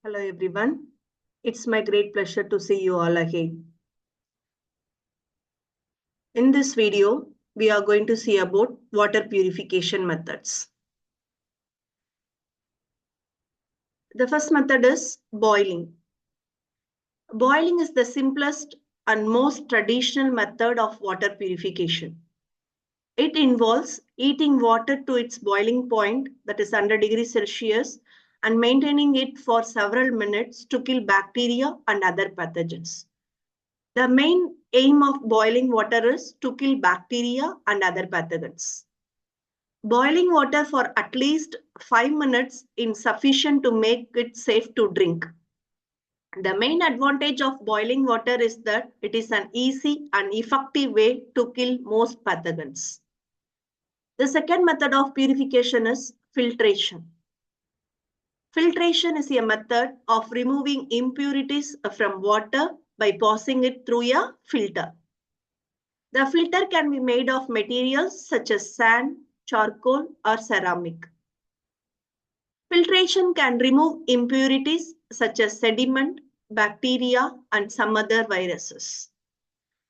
Hello everyone. It's my great pleasure to see you all again. In this video, we are going to see about water purification methods. The first method is boiling. Boiling is the simplest and most traditional method of water purification. It involves heating water to its boiling point, that is 100 degrees Celsius, and maintaining it for several minutes to kill bacteria and other pathogens. The main aim of boiling water is to kill bacteria and other pathogens. Boiling water for at least 5 minutes is sufficient to make it safe to drink. The main advantage of boiling water is that it is an easy and effective way to kill most pathogens. The second method of purification is filtration. Filtration is a method of removing impurities from water by passing it through a filter. The filter can be made of materials such as sand, charcoal, or ceramic. Filtration can remove impurities such as sediment, bacteria, and some other viruses.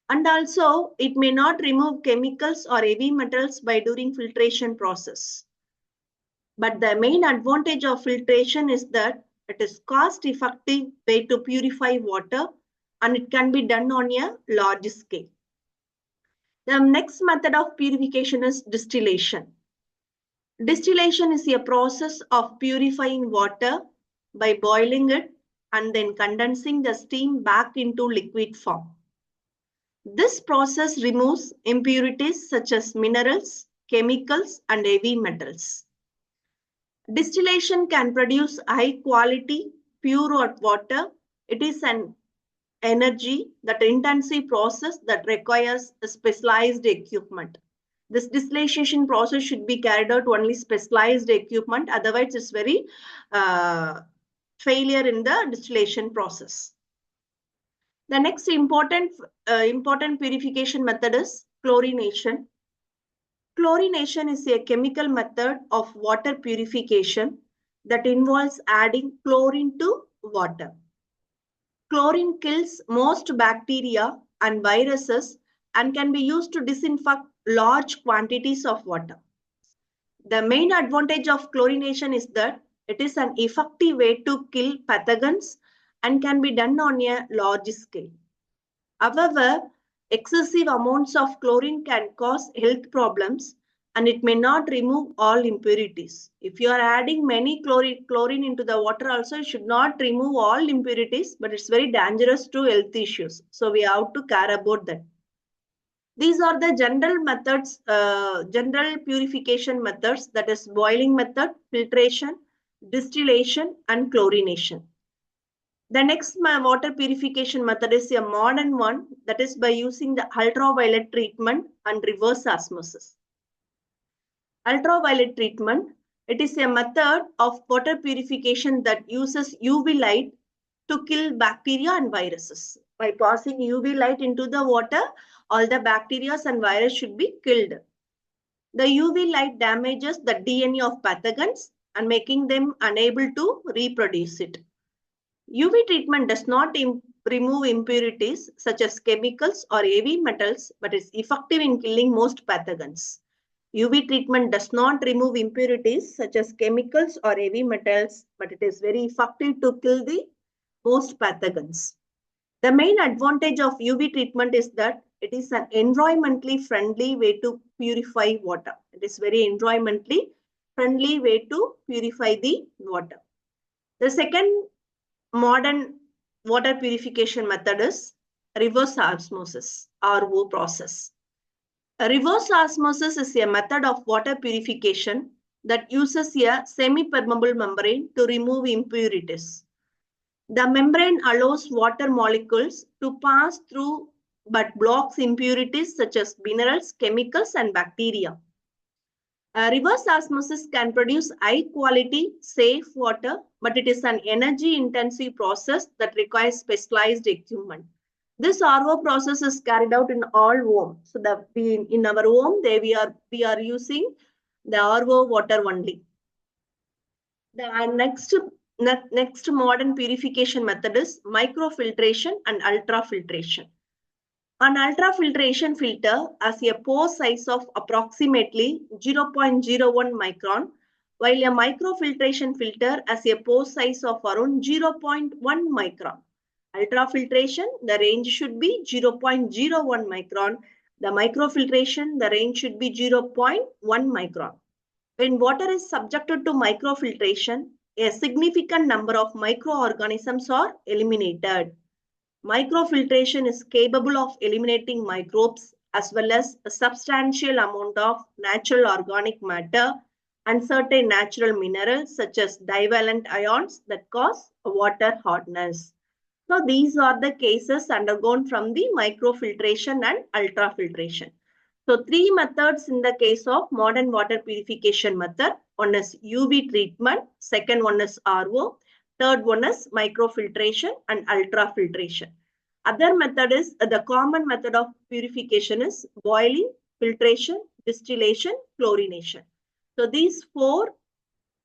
And also, it may not remove chemicals or heavy metals by doing filtration process. But the main advantage of filtration is that it is cost-effective way to purify water, and it can be done on a large scale. The next method of purification is distillation. Distillation is a process of purifying water by boiling it and then condensing the steam back into liquid form. This process removes impurities such as minerals, chemicals, and heavy metals. Distillation can produce high quality, pure water. It is an energy that intensive process that requires specialized equipment. This distillation process should be carried out only specialized equipment, otherwise it's very failure in the distillation process. The next important purification method is chlorination. Chlorination is a chemical method of water purification that involves adding chlorine to water. Chlorine kills most bacteria and viruses and can be used to disinfect large quantities of water. The main advantage of chlorination is that it is an effective way to kill pathogens and can be done on a large scale. However, excessive amounts of chlorine can cause health problems and it may not remove all impurities. If you are adding many chlorine into the water also, it should not remove all impurities, but it's very dangerous to health issues. So we have to care about that. These are the general methods, general purification methods, that is boiling method, filtration, distillation, and chlorination. The next water purification method is a modern one, that is by using the ultraviolet treatment and reverse osmosis. Ultraviolet treatment, it is a method of water purification that uses UV light to kill bacteria and viruses. By passing UV light into the water, all the bacteria and virus should be killed. The UV light damages the DNA of pathogens and making them unable to reproduce it. UV treatment does not remove impurities such as chemicals or heavy metals, but is effective in killing most pathogens. UV treatment does not remove impurities such as chemicals or heavy metals, but it is very effective to kill the most pathogens. The main advantage of UV treatment is that it is an environmentally friendly way to purify water. It is very environmentally friendly way to purify the water. The second modern water purification method is reverse osmosis, RO process. A reverse osmosis is a method of water purification that uses a semi-permeable membrane to remove impurities. The membrane allows water molecules to pass through but blocks impurities such as minerals, chemicals, and bacteria. Reverse osmosis can produce high quality, safe water, but it is an energy intensive process that requires specialized equipment. This RO process is carried out in all homes. So that in our home, we are using the RO water only. The next Next modern purification method is microfiltration and ultrafiltration. An ultrafiltration filter has a pore size of approximately 0.01 micron, while a microfiltration filter has a pore size of around 0.1 micron. Ultrafiltration, the range should be 0.01 micron. The microfiltration, the range should be 0.1 micron. When water is subjected to microfiltration, a significant number of microorganisms are eliminated. Microfiltration is capable of eliminating microbes as well as a substantial amount of natural organic matter and certain natural minerals such as divalent ions that cause water hardness. So these are the cases undergone from the microfiltration and ultrafiltration. So three methods in the case of modern water purification method. One is UV treatment, second one is RO, third one is microfiltration and ultrafiltration. Other method is the common method of purification is boiling, filtration, distillation, chlorination. So these four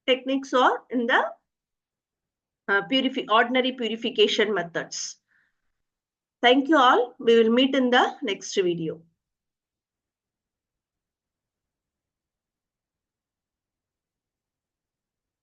techniques are in the ordinary purification methods. Thank you all. We will meet in the next video.